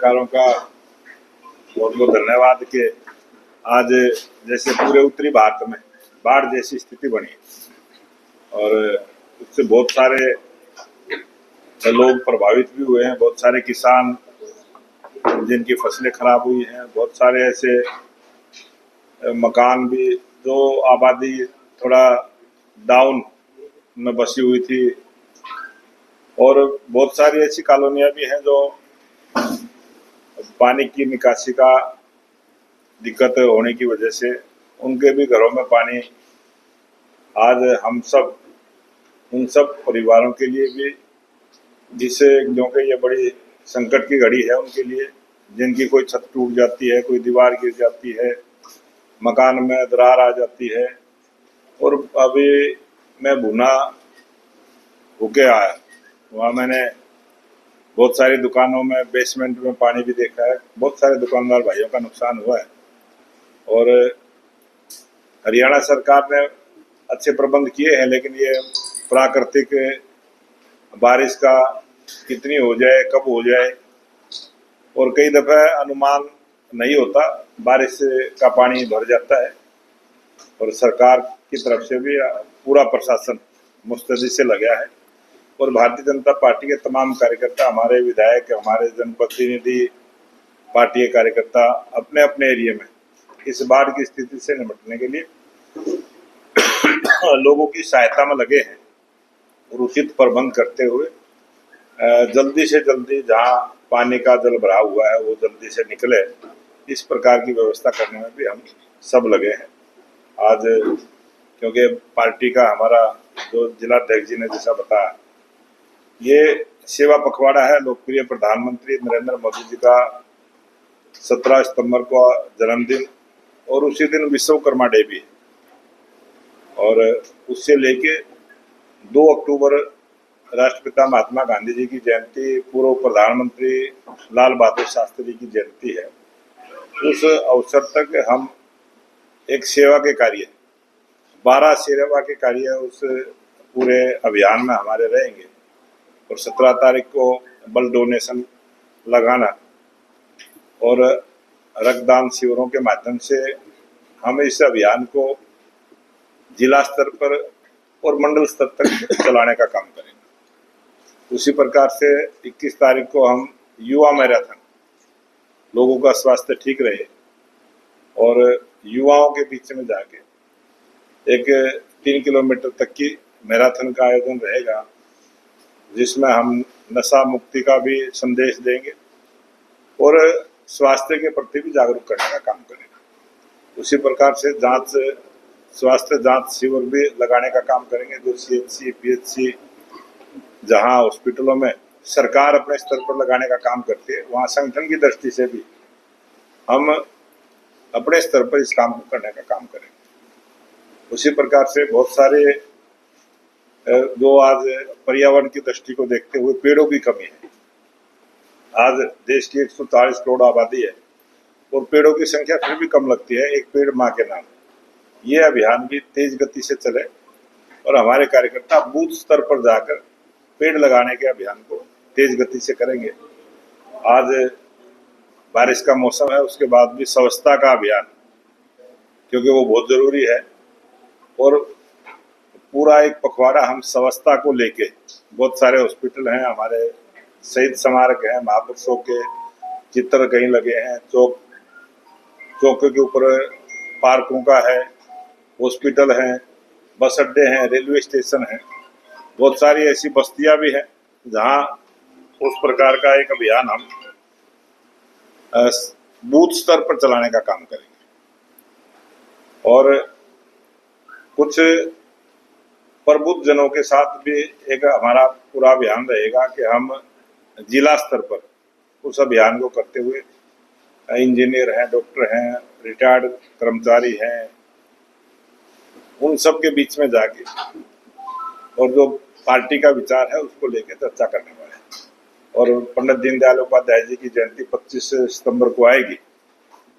सरकारों का बहुत बहुत धन्यवाद कि आज जैसे पूरे उत्तरी भारत में बाढ़ जैसी स्थिति बनी और उससे बहुत सारे लोग प्रभावित भी हुए हैं। बहुत सारे किसान जिनकी फसलें खराब हुई हैं, बहुत सारे ऐसे मकान भी जो आबादी थोड़ा डाउन में बसी हुई थी और बहुत सारी ऐसी कॉलोनियां भी हैं जो पानी की निकासी का दिक्कत होने की वजह से उनके भी घरों में पानी आज हम सब उन सब परिवारों के लिए भी जिससे क्योंकि ये बड़ी संकट की घड़ी है उनके लिए, जिनकी कोई छत टूट जाती है, कोई दीवार गिर जाती है, मकान में दरार आ जाती है। और अभी मैं भुना होके आया, वहाँ मैंने बहुत सारी दुकानों में बेसमेंट में पानी भी देखा है। बहुत सारे दुकानदार भाइयों का नुकसान हुआ है और हरियाणा सरकार ने अच्छे प्रबंध किए हैं, लेकिन ये प्राकृतिक बारिश का कितनी हो जाए, कब हो जाए, और कई दफ़े अनुमान नहीं होता, बारिश का पानी भर जाता है और सरकार की तरफ से भी पूरा प्रशासन मुस्तैदी से लगा है और भारतीय जनता पार्टी के तमाम कार्यकर्ता, हमारे विधायक, हमारे जनप्रतिनिधि, पार्टी के कार्यकर्ता अपने अपने एरिया में इस बाढ़ की स्थिति से निपटने के लिए लोगों की सहायता में लगे हैं और उचित प्रबंध करते हुए जल्दी से जल्दी जहां पानी का जल भरा हुआ है वो जल्दी से निकले, इस प्रकार की व्यवस्था करने में भी हम सब लगे हैं। आज क्योंकि पार्टी का हमारा जो जिलाध्यक्ष जी ने जैसा बताया, ये सेवा पखवाड़ा है। लोकप्रिय प्रधानमंत्री नरेंद्र मोदी जी का 17 सितंबर को जन्मदिन और उसी दिन विश्वकर्मा डे भी है और उससे लेके 2 अक्टूबर राष्ट्रपिता महात्मा गांधी जी की जयंती, पूर्व प्रधानमंत्री लाल बहादुर शास्त्री की जयंती है। उस अवसर तक हम एक सेवा के कार्य 12 सेवा के कार्य उस पूरे अभियान में हमारे रहेंगे और 17 तारीख को ब्लड डोनेशन लगाना और रक्तदान शिविरों के माध्यम से हम इस अभियान को जिला स्तर पर और मंडल स्तर तक चलाने का काम करेंगे। उसी प्रकार से 21 तारीख को हम युवा मैराथन, लोगों का स्वास्थ्य ठीक रहे और युवाओं के बीच में जाके एक 3 किलोमीटर तक की मैराथन का आयोजन रहेगा, जिसमें हम नशा मुक्ति का भी संदेश देंगे और स्वास्थ्य के प्रति भी जागरूक करने का काम करेंगे। उसी प्रकार से स्वास्थ्य जांच शिविर भी लगाने का काम करेंगे। जो CHC, PHC जहां हॉस्पिटलों में सरकार अपने स्तर पर लगाने का काम करती है, वहां संगठन की दृष्टि से भी हम अपने स्तर पर इस काम को करने का काम करेंगे। उसी प्रकार से बहुत सारे जो आज पर्यावरण की दृष्टि को देखते हुए पेड़ों की कमी है। आज देश की 140 करोड़ आबादी है और पेड़ों की संख्या फिर भी कम लगती है। एक पेड़ माँ के नाम। ये अभियान भी तेज गति से चले और हमारे कार्यकर्ता बूथ स्तर पर जाकर पेड़ लगाने के अभियान को तेज गति से करेंगे। आज बारिश का मौसम है, उसके बाद भी स्वच्छता का अभियान, क्योंकि वो बहुत जरूरी है और पूरा एक पखवाड़ा हम स्वच्छता को लेके, बहुत सारे हॉस्पिटल हैं, हमारे शहीद स्मारक हैं, महापुरुषों के चित्र कहीं लगे हैं, चौक के ऊपर पार्कों का है, हॉस्पिटल हैं, बस अड्डे हैं, रेलवे स्टेशन हैं, बहुत सारी ऐसी बस्तियां भी हैं जहां उस प्रकार का एक अभियान हम बूथ स्तर पर चलाने का काम करेंगे। और कुछ प्रबुद्ध जनों के साथ भी एक हमारा पूरा अभियान रहेगा कि हम जिला स्तर पर उस अभियान को करते हुए इंजीनियर हैं, डॉक्टर हैं, रिटायर्ड कर्मचारी हैं, उन सब के बीच में जाके और जो पार्टी का विचार है उसको लेकर चर्चा करने वाले हैं। और पंडित दीनदयाल उपाध्याय जी की जयंती 25 सितंबर को आएगी,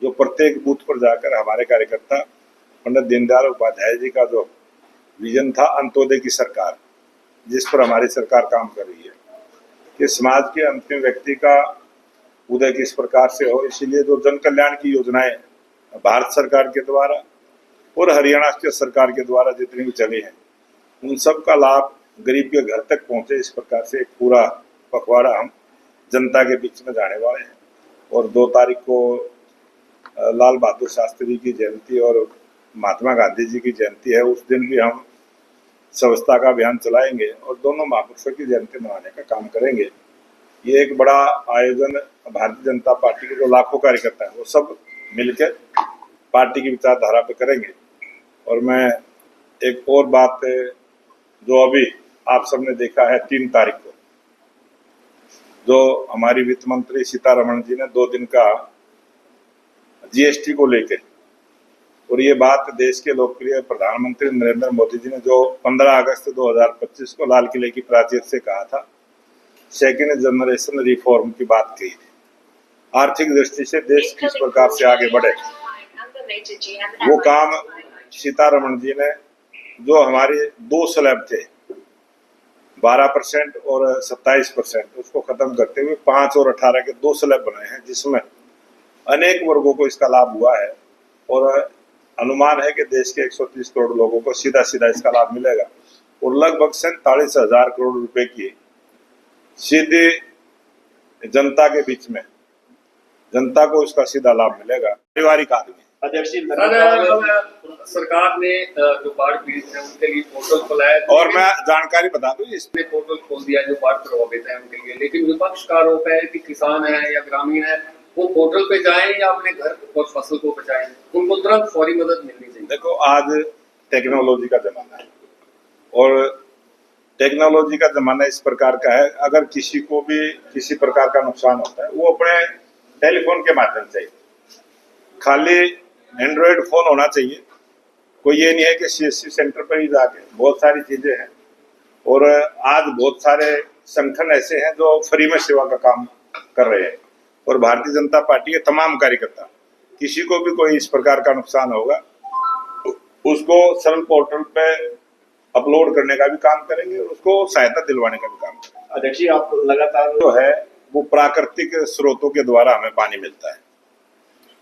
जो प्रत्येक बूथ पर जाकर हमारे कार्यकर्ता पंडित दीनदयाल उपाध्याय जी का जो विजन था अंत्योदय की सरकार, जिस पर हमारी सरकार काम कर रही है, कि समाज के अंतिम व्यक्ति का उदय किस प्रकार से हो। इसीलिए जो जन कल्याण की योजनाएं भारत सरकार के द्वारा और हरियाणा के सरकार के द्वारा जितनी भी चली हैं, उन सब का लाभ गरीब के घर तक पहुंचे, इस प्रकार से एक पूरा पखवाड़ा हम जनता के बीच में जाने वाले हैं। और 2 तारीख को लाल बहादुर शास्त्री की जयंती और महात्मा गांधी जी की जयंती है, उस दिन भी हम स्वच्छता का अभियान चलाएंगे और दोनों महापुरुषों की जयंती मनाने का काम करेंगे। ये एक बड़ा आयोजन भारतीय जनता पार्टी के जो लाखों कार्यकर्ता हैं वो सब मिलकर पार्टी की विचारधारा पे करेंगे। और मैं एक और बात, जो अभी आप सबने देखा है 3 तारीख को जो हमारी वित्त मंत्री सीतारमण जी ने 2 दिन का जीएसटी को लेकर, और ये बात देश के लोकप्रिय प्रधानमंत्री नरेंद्र मोदी जी ने जो 15 अगस्त 2025 को लाल किले की प्राचीर से कहा था, सेकेंड जनरेशन रिफॉर्म की बात कही थी। आर्थिक दृष्टि से देश किस प्रकार से आगे बढ़े, वो काम सीतारमण जी ने, जो हमारे 2 स्लैब थे 12% और 27%, उसको खत्म करते हुए 5 और 18 के 2 स्लैब बनाए हैं, जिसमें अनेक वर्गों को इसका लाभ हुआ है। और अनुमान है कि देश के 130 करोड़ लोगों को सीधा सीधा इसका लाभ मिलेगा और लगभग 47,000 करोड़ रुपए की सीधे जनता के बीच में, जनता को इसका सीधा लाभ मिलेगा। पारिवारिक आदमी अध्यक्ष सरकार ने जो बाढ़ पीड़ित है उनके लिए पोर्टल खोला है, और मैं जानकारी बता दूं, इसमें पोर्टल खोल दिया जो बाढ़ प्रभावित है उनके लिए, लेकिन विपक्ष का आरोप है कि किसान है या ग्रामीण है वो पोर्टल पे जाएं या अपने घर और फसल को बचाएं, उनको तुरंत फौरी मदद मिलनी चाहिए। देखो, आज टेक्नोलॉजी का जमाना है और टेक्नोलॉजी का जमाना इस प्रकार का है, अगर किसी को भी किसी प्रकार का नुकसान होता है वो अपने टेलीफोन के माध्यम से, खाली एंड्रॉयड फोन होना चाहिए, कोई ये नहीं है कि सीएससी सेंटर पर ही जाके, बहुत सारी चीजें हैं। और आज बहुत सारे संगठन ऐसे हैं जो फ्री में सेवा का काम कर रहे हैं, और भारतीय जनता पार्टी के तमाम कार्यकर्ता, किसी को भी कोई इस प्रकार का नुकसान होगा उसको सरल पोर्टल पे अपलोड करने का भी काम करेंगे और उसको सहायता दिलवाने का भी काम करेंगे। अध्यक्ष जी, आप लगातार जो है वो प्राकृतिक स्रोतों के द्वारा हमें पानी मिलता है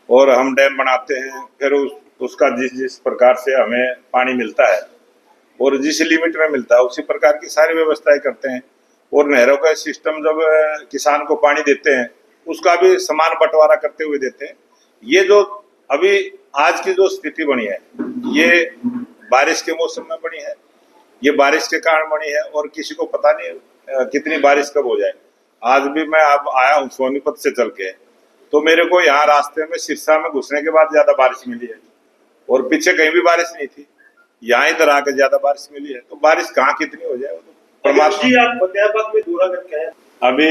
और हम डैम बनाते हैं, फिर उसका जिस प्रकार से हमें पानी मिलता है और जिस लिमिट में मिलता है उसी प्रकार की सारी व्यवस्थाएं करते हैं। और नहरों का सिस्टम जब किसान को पानी देते हैं उसका भी समान बंटवारा करते हुए देते हैं। ये जो अभी आज की जो स्थिति बनी है ये बारिश के मौसम में बनी है, ये बारिश के कारण बनी है और किसी को पता नहीं कितनी बारिश कब हो जाए। आज भी मैं अब आया हूँ सोनीपत से चल के, तो मेरे को यहाँ रास्ते में सिरसा में घुसने के बाद ज्यादा बारिश मिली है और पीछे कहीं भी बारिश नहीं थी, यहाँ इधर आकर ज्यादा बारिश मिली है। तो बारिश कहाँ कितनी हो जाए परमात्मा। अभी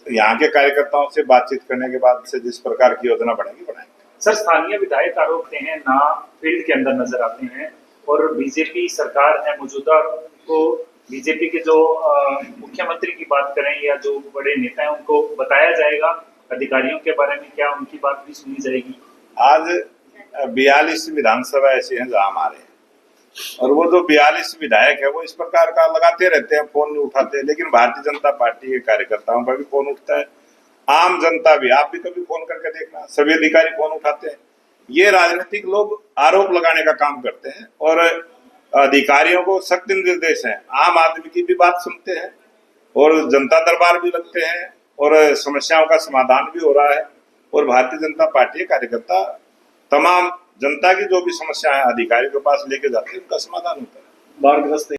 यहाँ के कार्यकर्ताओं से बातचीत करने के बाद से जिस प्रकार की योजना बनेगी बनाएंगे। सर, स्थानीय विधायक आरोपते हैं ना फील्ड के अंदर नजर आते हैं और बीजेपी सरकार है मौजूदा, तो बीजेपी के जो मुख्यमंत्री की बात करें या जो बड़े नेता हैं उनको बताया जाएगा, अधिकारियों के बारे में क्या उनकी बात भी सुनी जाएगी। आज 42 विधानसभा ऐसी हैं जहाँ हमारे हैं और वो जो 42 विधायक है वो इस प्रकार का लगाते रहते हैं, फोन नहीं उठाते, लेकिन भारतीय जनता पार्टी के कार्यकर्ताओं का भी फोन उठता है, आम जनता भी, आप भी कभी फोन करके देखना, सभी अधिकारी फोन उठाते हैं। ये राजनीतिक लोग आरोप लगाने का काम करते हैं और अधिकारियों को सख्त निर्देश है, आम आदमी की भी बात सुनते हैं और जनता दरबार भी लगते हैं और समस्याओं का समाधान भी हो रहा है। और भारतीय जनता पार्टी के कार्यकर्ता तमाम जनता की जो भी समस्या है अधिकारियों के पास लेके जाते हैं, उनका समाधान होता है। बाढ़ग्रस्त